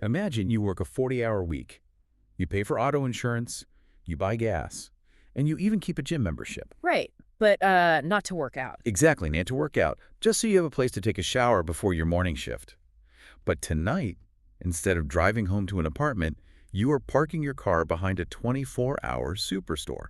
Imagine you work a 40-hour week. You pay for auto insurance, you buy gas, and you even keep a gym membership. Right, but not to work out. Exactly, and to work out, just so you have a place to take a shower before your morning shift. But tonight, instead of driving home to an apartment, you are parking your car behind a 24-hour superstore.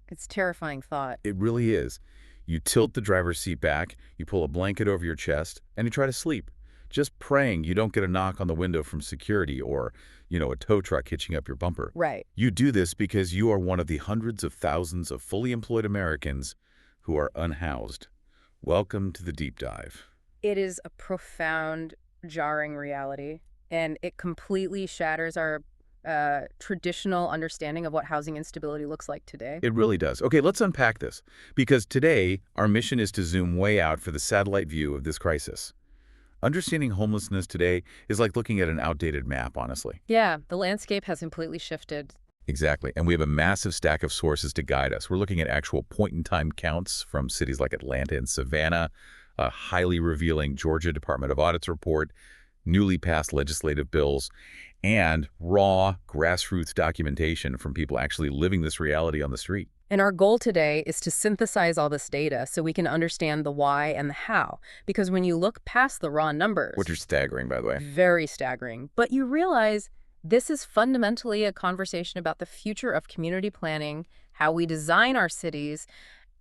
It's a terrifying thought. It really is. You tilt the driver's seat back, you pull a blanket over your chest, and you try to sleep, just praying you don't get a knock on the window from security or, a tow truck hitching up your bumper. Right. You do this because you are one of the hundreds of thousands of fully employed Americans who are unhoused. Welcome to the deep dive. It is a profound, jarring reality, and it completely shatters our traditional understanding of what housing instability looks like today. It really does. Okay, let's unpack this, because today our mission is to zoom way out for the satellite view of this crisis. Understanding homelessness today is like looking at an outdated map, honestly. Yeah, the landscape has completely shifted. Exactly. And we have a massive stack of sources to guide us. We're looking at actual point-in-time counts from cities like Atlanta and Savannah, a highly revealing Georgia Department of Audits report, newly passed legislative bills, and raw grassroots documentation from people actually living this reality on the street. And our goal today is to synthesize all this data so we can understand the why and the how. Because when you look past the raw numbers, Which are staggering, by the way. very staggering, but you realize this is fundamentally a conversation about the future of community planning, how we design our cities,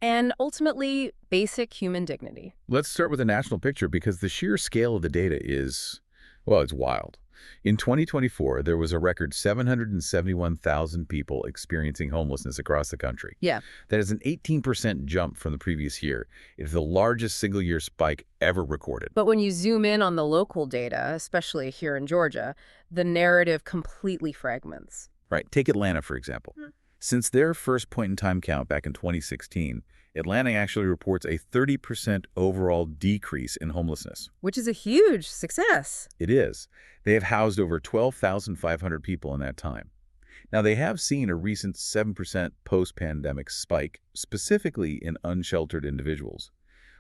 and ultimately basic human dignity. Let's start with the national picture because the sheer scale of the data is, well, it's wild. In 2024, there was a record 771,000 people experiencing homelessness across the country. Yeah. That is an 18% jump from the previous year. It is the largest single-year spike ever recorded. But when you zoom in on the local data, especially here in Georgia, the narrative completely fragments. Right. Take Atlanta, for example. Since their first point-in-time count back in 2016, Atlanta actually reports a 30% overall decrease in homelessness. Which is a huge success. It is. They have housed over 12,500 people in that time. Now, they have seen a recent 7% post-pandemic spike, specifically in unsheltered individuals.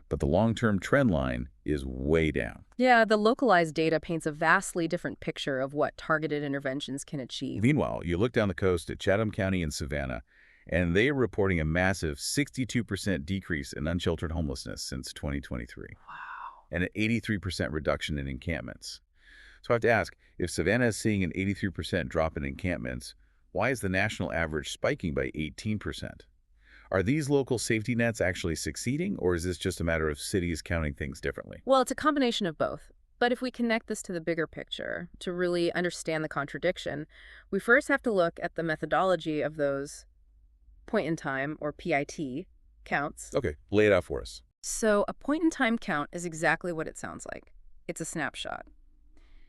But the long-term trend line is way down. Yeah, the localized data paints a vastly different picture of what targeted interventions can achieve. Meanwhile, you look down the coast at Chatham County and Savannah, and they are reporting a massive 62% decrease in unsheltered homelessness since 2023. Wow. And an 83% reduction in encampments. So I have to ask, if Savannah is seeing an 83% drop in encampments, why is the national average spiking by 18%? Are these local safety nets actually succeeding, or is this just a matter of cities counting things differently? Well, it's a combination of both. But if we connect this to the bigger picture, to really understand the contradiction, we first have to look at the methodology of those point-in-time, or PIT, counts. Okay, lay it out for us. So a point-in-time count is exactly what it sounds like. It's a snapshot.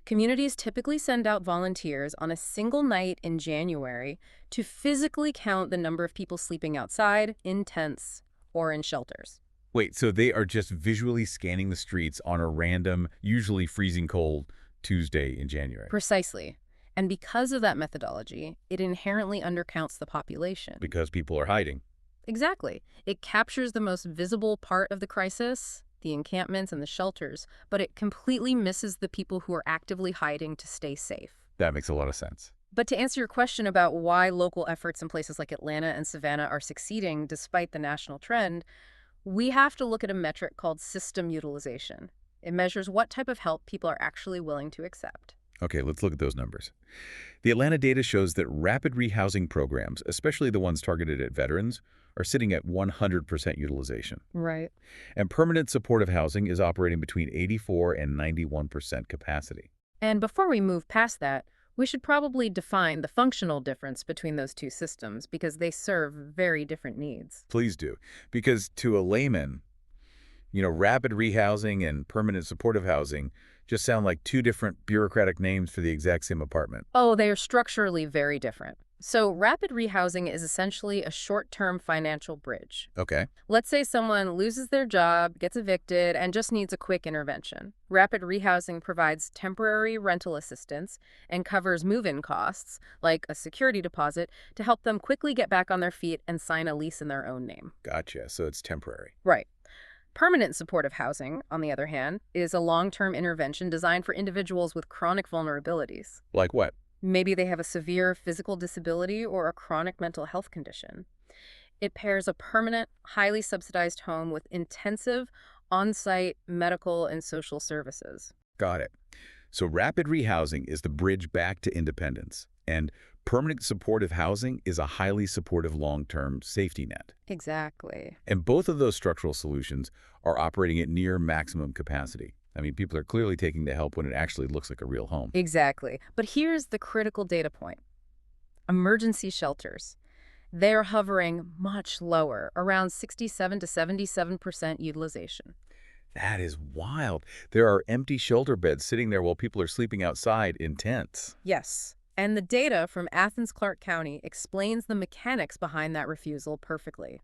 Communities typically send out volunteers on a single night in January to physically count the number of people sleeping outside, in tents, or in shelters. Wait, so they are just visually scanning the streets on a random, usually freezing cold, Tuesday in January? Precisely. And because of that methodology, it inherently undercounts the population. Because people are hiding. Exactly. It captures the most visible part of the crisis, the encampments and the shelters, but it completely misses the people who are actively hiding to stay safe. That makes a lot of sense. But to answer your question about why local efforts in places like Atlanta and Savannah are succeeding despite the national trend, we have to look at a metric called system utilization. It measures what type of help people are actually willing to accept. Okay, let's look at those numbers. The Atlanta data shows that rapid rehousing programs, especially the ones targeted at veterans, are sitting at 100% utilization. Right. And permanent supportive housing is operating between 84 and 91% capacity. And before we move past that, we should probably define the functional difference between those two systems because they serve very different needs. Please do. Because to a layman, rapid rehousing and permanent supportive housing just sound like two different bureaucratic names for the exact same apartment. Oh, they are structurally very different. So rapid rehousing is essentially a short-term financial bridge. Okay. Let's say someone loses their job, gets evicted, and just needs a quick intervention. Rapid rehousing provides temporary rental assistance and covers move-in costs, like a security deposit, to help them quickly get back on their feet and sign a lease in their own name. Gotcha. So it's temporary. Right. Permanent supportive housing, on the other hand, is a long-term intervention designed for individuals with chronic vulnerabilities. Like what? Maybe they have a severe physical disability or a chronic mental health condition. It pairs a permanent, highly subsidized home with intensive on-site medical and social services. Got it. So rapid rehousing is the bridge back to independence, and permanent supportive housing is a highly supportive long-term safety net. Exactly. And both of those structural solutions are operating at near maximum capacity. I mean, people are clearly taking the help when it actually looks like a real home. Exactly. But here's the critical data point. Emergency shelters. They're hovering much lower, around 67 to 77% utilization. That is wild. There are empty shelter beds sitting there while people are sleeping outside in tents. Yes. And the data from Athens-Clarke County explains the mechanics behind that refusal perfectly.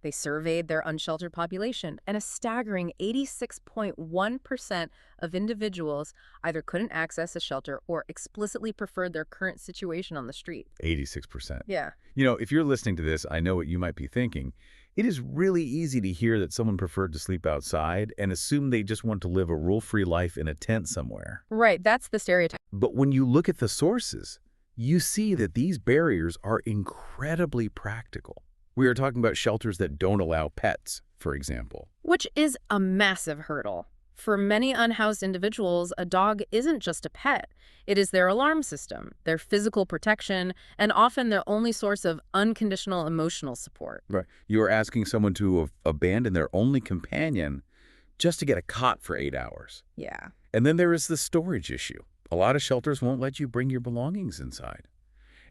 They surveyed their unsheltered population, and a staggering 86.1% of individuals either couldn't access a shelter or explicitly preferred their current situation on the street. 86%. Yeah. You know, if you're listening to this, I know what you might be thinking. It is really easy to hear that someone preferred to sleep outside and assume they just want to live a rule-free life in a tent somewhere. Right, that's the stereotype. But when you look at the sources, you see that these barriers are incredibly practical. We are talking about shelters that don't allow pets, for example. Which is a massive hurdle. For many unhoused individuals, a dog isn't just a pet. It is their alarm system, their physical protection, and often their only source of unconditional emotional support. Right. You are asking someone to abandon their only companion just to get a cot for 8 hours. Yeah. And then there is the storage issue. A lot of shelters won't let you bring your belongings inside.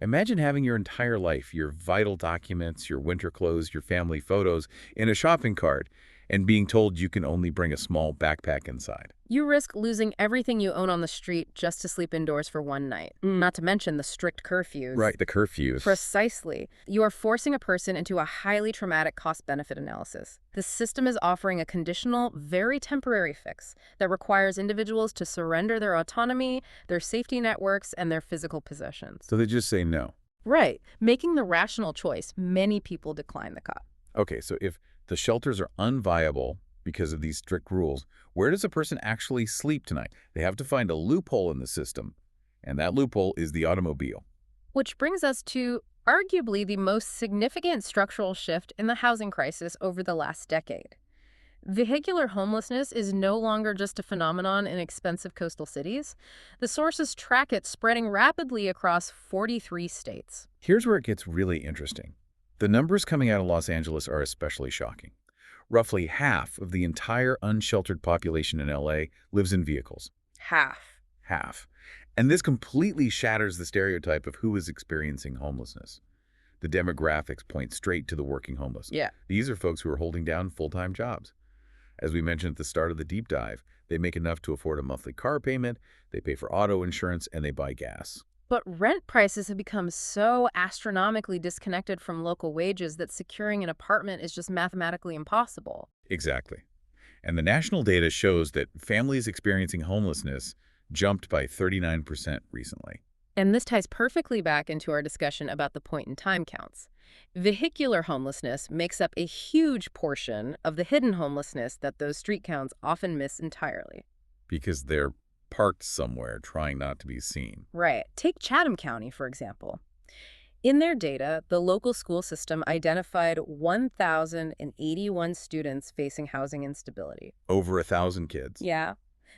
Imagine having your entire life, your vital documents, your winter clothes, your family photos, in a shopping cart, and being told you can only bring a small backpack inside. You risk losing everything you own on the street just to sleep indoors for one night. Not to mention the strict curfews. Right, the curfews. Precisely. You are forcing a person into a highly traumatic cost-benefit analysis. The system is offering a conditional, very temporary fix that requires individuals to surrender their autonomy, their safety networks, and their physical possessions. So they just say no. Right. Making the rational choice, many people decline the cot. Okay, so if the shelters are unviable because of these strict rules, where does a person actually sleep tonight? They have to find a loophole in the system, and that loophole is the automobile. Which brings us to arguably the most significant structural shift in the housing crisis over the last decade. Vehicular homelessness is no longer just a phenomenon in expensive coastal cities. The sources track it spreading rapidly across 43 states. Here's where it gets really interesting. The numbers coming out of Los Angeles are especially shocking. Roughly half of the entire unsheltered population in LA lives in vehicles. Half. And this completely shatters the stereotype of who is experiencing homelessness. The demographics point straight to the working homeless. Yeah. These are folks who are holding down full-time jobs. As we mentioned at the start of the deep dive, they make enough to afford a monthly car payment, they pay for auto insurance, and they buy gas. But rent prices have become so astronomically disconnected from local wages that securing an apartment is just mathematically impossible. Exactly. And the national data shows that families experiencing homelessness jumped by 39% recently. And this ties perfectly back into our discussion about the point-in-time counts. Vehicular homelessness makes up a huge portion of the hidden homelessness that those street counts often miss entirely. Because they're parked somewhere trying not to be seen. Right. Take Chatham County, for example. In their data, the local school system identified 1,081 students facing housing instability. Over 1,000 kids. Yeah.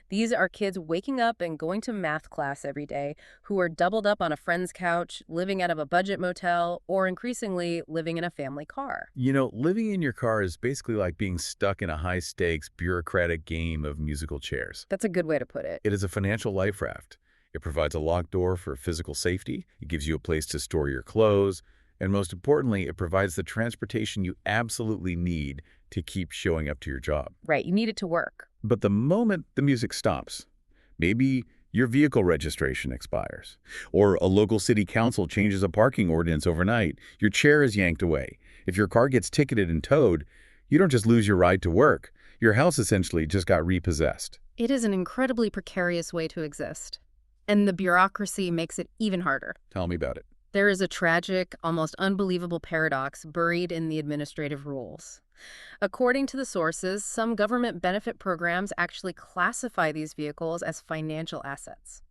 These are kids waking up and going to math class every day who are doubled up on a friend's couch, living out of a budget motel, or increasingly living in a family car. You know, living in your car is basically like being stuck in a high-stakes, bureaucratic game of musical chairs. That's a good way to put it. It is a financial life raft. It provides a locked door for physical safety. It gives you a place to store your clothes. And most importantly, it provides the transportation you absolutely need to keep showing up to your job. Right. You need it to work. But the moment the music stops, maybe your vehicle registration expires, or a local city council changes a parking ordinance overnight, your chair is yanked away. If your car gets ticketed and towed, you don't just lose your ride to work. Your house essentially just got repossessed. It is an incredibly precarious way to exist. And the bureaucracy makes it even harder. Tell me about it. There is a tragic, almost unbelievable paradox buried in the administrative rules. According to the sources, some government benefit programs actually classify these vehicles as financial assets.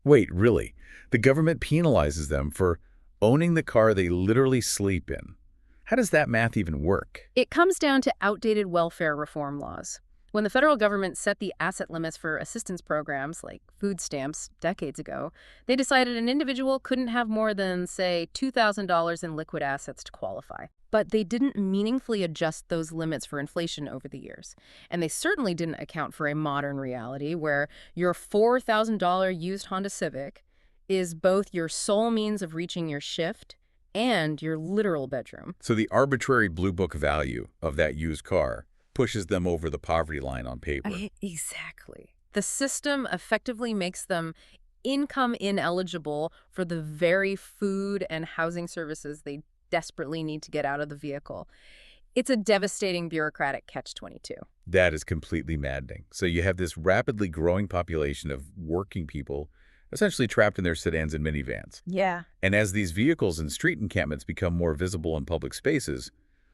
Wait, really? The government penalizes them for owning the car they literally sleep in. How does that math even work? It comes down to outdated welfare reform laws. When the federal government set the asset limits for assistance programs like food stamps decades ago, they decided an individual couldn't have more than, say, $2,000 in liquid assets to qualify. But they didn't meaningfully adjust those limits for inflation over the years. And they certainly didn't account for a modern reality where your $4,000 used Honda Civic is both your sole means of reaching your shift and your literal bedroom. So the arbitrary Blue Book value of that used car pushes them over the poverty line on paper. Exactly. The system effectively makes them income ineligible for the very food and housing services they desperately need to get out of the vehicle. It's a devastating bureaucratic catch-22. That is completely maddening. So you have this rapidly growing population of working people essentially trapped in their sedans and minivans. Yeah. And as these vehicles and street encampments become more visible in public spaces,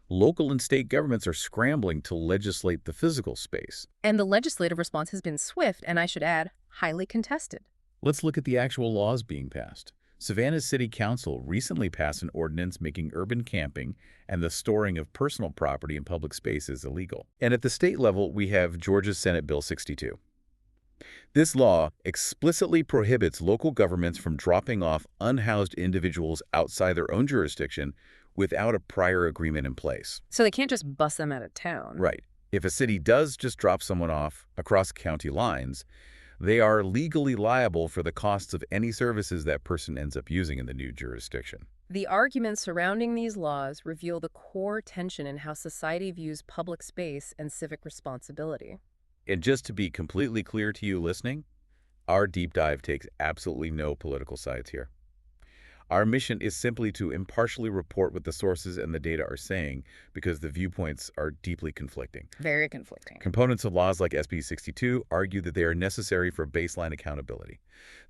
local and state governments are scrambling to legislate the physical space. And the legislative response has been swift, and I should add, highly contested. Let's look at the actual laws being passed. Savannah City Council recently passed an ordinance making urban camping and the storing of personal property in public spaces illegal. And at the state level, we have Georgia's Senate Bill 62. This law explicitly prohibits local governments from dropping off unhoused individuals outside their own jurisdiction without a prior agreement in place. So they can't just bust them out of town. Right. If a city does just drop someone off across county lines, they are legally liable for the costs of any services that person ends up using in the new jurisdiction. The arguments surrounding these laws reveal the core tension in how society views public space and civic responsibility. And just to be completely clear to you listening, our deep dive takes absolutely no political sides here. Our mission is simply to impartially report what the sources and the data are saying because the viewpoints are deeply conflicting. Very conflicting. Components of laws like SB 62 argue that they are necessary for baseline accountability.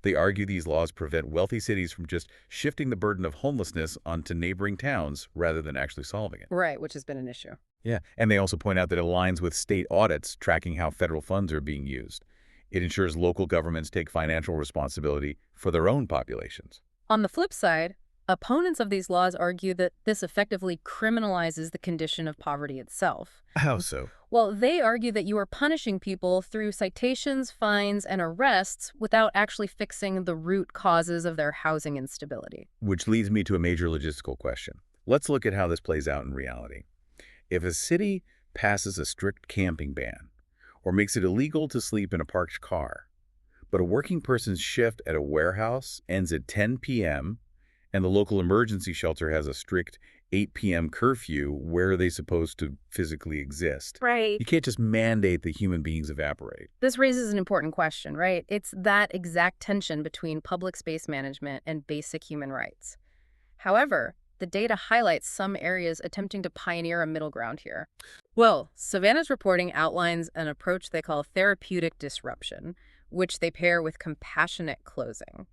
They argue these laws prevent wealthy cities from just shifting the burden of homelessness onto neighboring towns rather than actually solving it. Right, which has been an issue. Yeah, and they also point out that it aligns with state audits tracking how federal funds are being used. It ensures local governments take financial responsibility for their own populations. On the flip side, opponents of these laws argue that this effectively criminalizes the condition of poverty itself. How so? Well, they argue that you are punishing people through citations, fines, and arrests without actually fixing the root causes of their housing instability. Which leads me to a major logistical question. Let's look at how this plays out in reality. If a city passes a strict camping ban or makes it illegal to sleep in a parked car, but a working person's shift at a warehouse ends at 10 p.m. and the local emergency shelter has a strict 8 p.m. curfew, where are they supposed to physically exist? Right. You can't just mandate that human beings evaporate. This raises an important question, right? It's that exact tension between public space management and basic human rights. However, the data highlights some areas attempting to pioneer a middle ground here. Well, Savannah's reporting outlines an approach they call therapeutic disruption, which they pair with compassionate closing.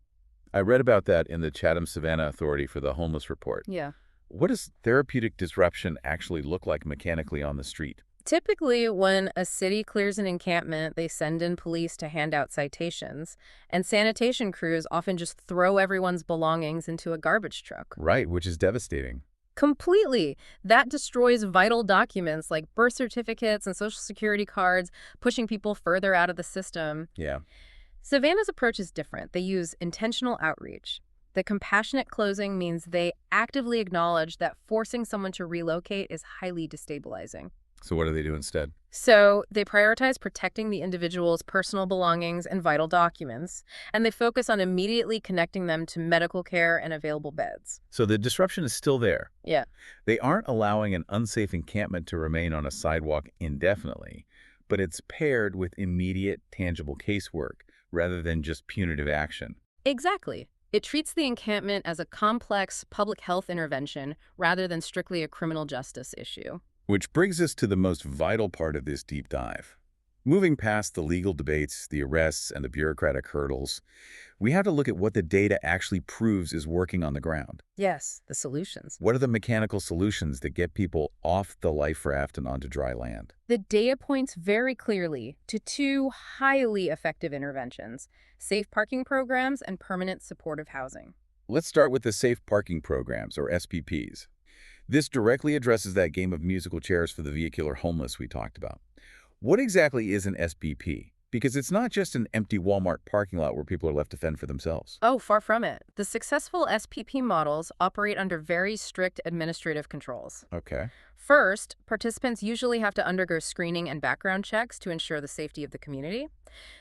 I read about that in the Chatham-Savannah Authority for the Homeless Report. Yeah. What does therapeutic disruption actually look like mechanically on the street? Typically, when a city clears an encampment, they send in police to hand out citations, and sanitation crews often just throw everyone's belongings into a garbage truck. Right, which is devastating. Completely. That destroys vital documents like birth certificates and social security cards, pushing people further out of the system. Yeah. Savannah's approach is different. They use intentional outreach. The compassionate closing means they actively acknowledge that forcing someone to relocate is highly destabilizing. So what do they do instead? So they prioritize protecting the individual's personal belongings and vital documents, and they focus on immediately connecting them to medical care and available beds. So the disruption is still there. Yeah. They aren't allowing an unsafe encampment to remain on a sidewalk indefinitely, but it's paired with immediate, tangible casework rather than just punitive action. Exactly. It treats the encampment as a complex public health intervention rather than strictly a criminal justice issue. Which brings us to the most vital part of this deep dive. Moving past the legal debates, the arrests, and the bureaucratic hurdles, we have to look at what the data actually proves is working on the ground. Yes, the solutions. What are the mechanical solutions that get people off the life raft and onto dry land? The data points very clearly to two highly effective interventions: safe parking programs and permanent supportive housing. Let's start with the Safe Parking Programs, or SPPs. This directly addresses that game of musical chairs for the vehicular homeless we talked about. What exactly is an SPP? Because it's not just an empty Walmart parking lot where people are left to fend for themselves. Oh, far from it. The successful SPP models operate under very strict administrative controls. Okay. First, participants usually have to undergo screening and background checks to ensure the safety of the community.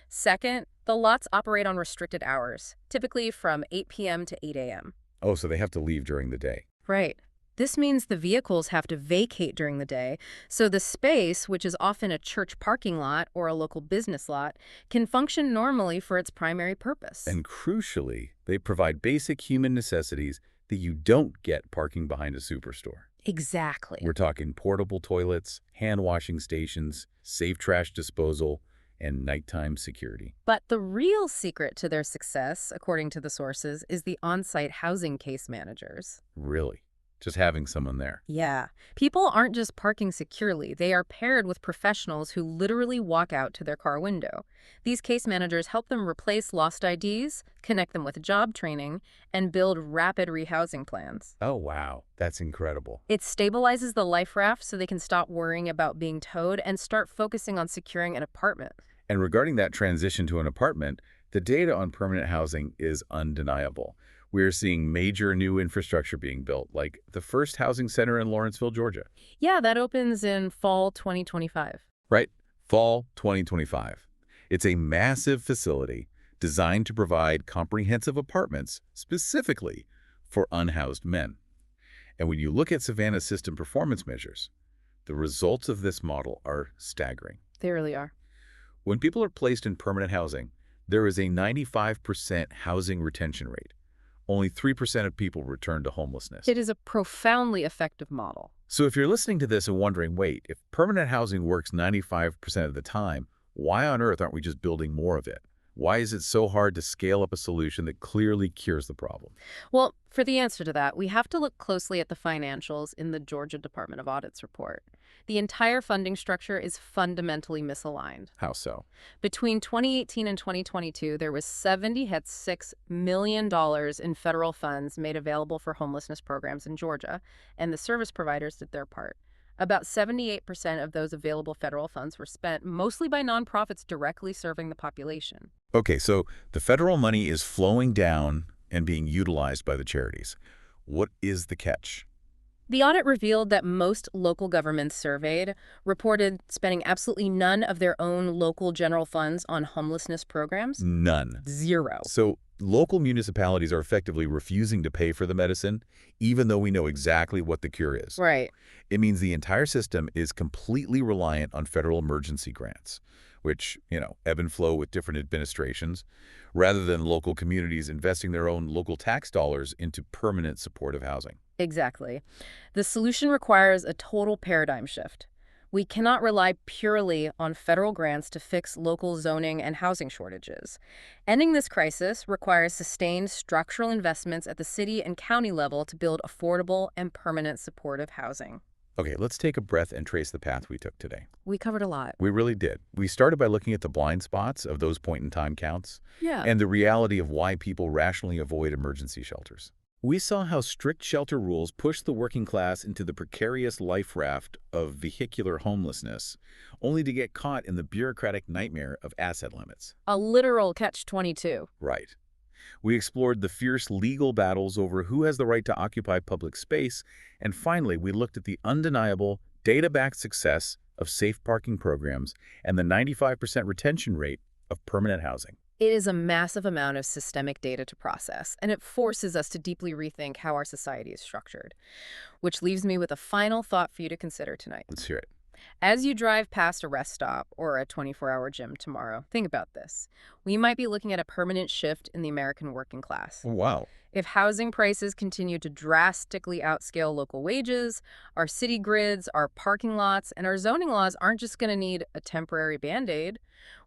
Second, the lots operate on restricted hours, typically from 8 p.m. to 8 a.m. Oh, so they have to leave during the day. Right. This means the vehicles have to vacate during the day, so the space, which is often a church parking lot or a local business lot, can function normally for its primary purpose. And crucially, they provide basic human necessities that you don't get parking behind a superstore. Exactly. We're talking portable toilets, hand washing stations, safe trash disposal, and nighttime security. But the real secret to their success, according to the sources, is the on-site housing case managers. Really? Just having someone there. Yeah. People aren't just parking securely. They are paired with professionals who literally walk out to their car window. These case managers help them replace lost IDs, connect them with job training, and build rapid rehousing plans. Oh, wow. That's incredible. It stabilizes the life raft so they can stop worrying about being towed and start focusing on securing an apartment. And regarding that transition to an apartment, the data on permanent housing is undeniable. We're seeing major new infrastructure being built, like the first housing center in Lawrenceville, Georgia. Yeah, that opens in fall 2025. Right? Fall 2025. It's a massive facility designed to provide comprehensive apartments specifically for unhoused men. And when you look at Savannah's system performance measures, the results of this model are staggering. They really are. When people are placed in permanent housing, there is a 95% housing retention rate. Only 3% of people return to homelessness. It is a profoundly effective model. So if you're listening to this and wondering, wait, if permanent housing works 95% of the time, why on earth aren't we just building more of it? Why is it so hard to scale up a solution that clearly cures the problem? Well, for the answer to that, we have to look closely at the financials in the Georgia Department of Audit's report. The entire funding structure is fundamentally misaligned. How so? Between 2018 and 2022, there was $76 million in federal funds made available for homelessness programs in Georgia, and the service providers did their part. About 78% of those available federal funds were spent mostly by nonprofits directly serving the population. Okay, so the federal money is flowing down and being utilized by the charities. What is the catch? The audit revealed that most local governments surveyed reported spending absolutely none of their own local general funds on homelessness programs. None. Zero. So local municipalities are effectively refusing to pay for the medicine, even though we know exactly what the cure is. Right. It means the entire system is completely reliant on federal emergency grants, which, ebb and flow with different administrations, rather than local communities investing their own local tax dollars into permanent supportive housing. Exactly. The solution requires a total paradigm shift. We cannot rely purely on federal grants to fix local zoning and housing shortages. Ending this crisis requires sustained structural investments at the city and county level to build affordable and permanent supportive housing. Okay, let's take a breath and trace the path we took today. We covered a lot. We really did. We started by looking at the blind spots of those point-in-time counts and the reality of why people rationally avoid emergency shelters. We saw how strict shelter rules push the working class into the precarious life raft of vehicular homelessness, only to get caught in the bureaucratic nightmare of asset limits. A literal catch-22. Right. We explored the fierce legal battles over who has the right to occupy public space, and finally, we looked at the undeniable, data-backed success of safe parking programs and the 95% retention rate of permanent housing. It is a massive amount of systemic data to process, and it forces us to deeply rethink how our society is structured. Which leaves me with a final thought for you to consider tonight. Let's hear it. As you drive past a rest stop or a 24-hour gym tomorrow, think about this. We might be looking at a permanent shift in the American working class. Oh, wow. If housing prices continue to drastically outscale local wages, our city grids, our parking lots, and our zoning laws aren't just going to need a temporary Band-Aid.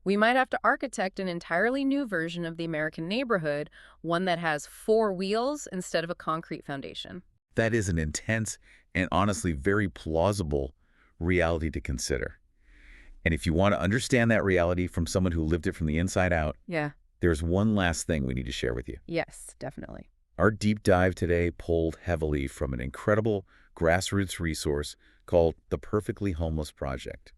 We might have to architect an entirely new version of the American neighborhood, one that has four wheels instead of a concrete foundation. That is an intense and honestly very plausible reality to consider. And if you want to understand that reality from someone who lived it from the inside out, Yeah. there's one last thing we need to share with you. Yes, definitely. Our deep dive today pulled heavily from an incredible grassroots resource called the Perfectly Homeless Project.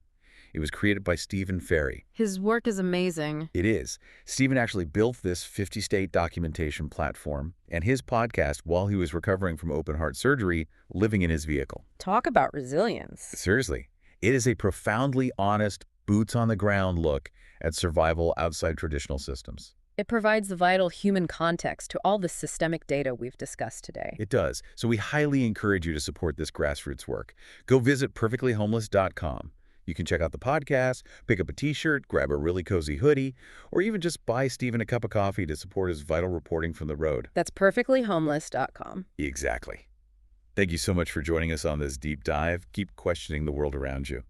It was created by Stephen Ferry. His work is amazing. It is. Stephen actually built this 50-state documentation platform and his podcast while he was recovering from open-heart surgery, living in his vehicle. Talk about resilience. Seriously, it is a profoundly honest, boots-on-the-ground look at survival outside traditional systems. It provides the vital human context to all the systemic data we've discussed today. It does. So we highly encourage you to support this grassroots work. Go visit perfectlyhomeless.com. You can check out the podcast, pick up a t-shirt, grab a really cozy hoodie, or even just buy Stephen a cup of coffee to support his vital reporting from the road. That's perfectlyhomeless.com. Exactly. Thank you so much for joining us on this deep dive. Keep questioning the world around you.